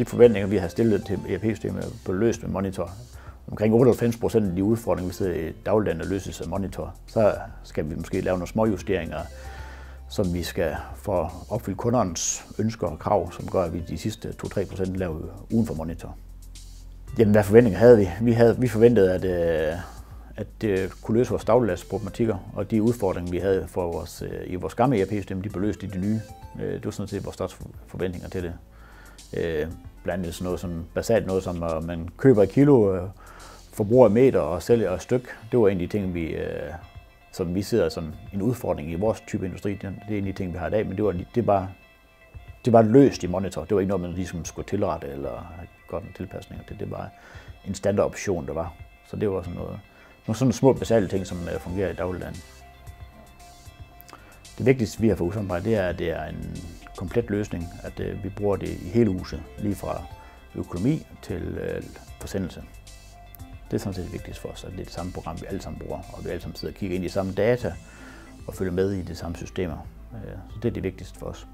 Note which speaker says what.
Speaker 1: de forventninger, vi har stillet til ERP-systemet, blev løst med Monitor. Omkring 98% af de udfordringer, vi sidder i dagligdagen, der løses af Monitor. Så skal vi måske lave nogle små justeringer, som vi skal få opfylde kundernes ønsker og krav, som gør, at vi de sidste 2-3% laver uden for Monitor. Jamen, hvad forventninger havde vi? Vi forventede, at det kunne løse vores dagligdagsproblematikker, og de udfordringer, vi havde i vores gamle ERP-system, de blev løst i de nye. Det var sådan set vores største forventninger til det. Blandt andet sådan noget som basalt noget, som at man køber et kilo, forbruger et meter og sælger et stykke. Det var en af de ting, som vi ser som en udfordring i vores type industri. Det er en af de ting, vi har i dag, men det var løst i Monitor. Det var ikke noget, man ligesom skulle tilrette eller have godt en tilpasning til. Det var en standardoption, der var. Så det var sådan nogle små basale ting, som fungerer i dagligdagen. Det vigtigste, vi har for husarbejde, det er, at det er en komplet løsning, at vi bruger det i hele huset, lige fra økonomi til forsendelse. Det er sådan set det vigtigste for os, at det er det samme program, vi alle sammen bruger, og vi alle sammen sidder og kigger ind i de samme data og følger med i de samme systemer. Så det er det vigtigste for os.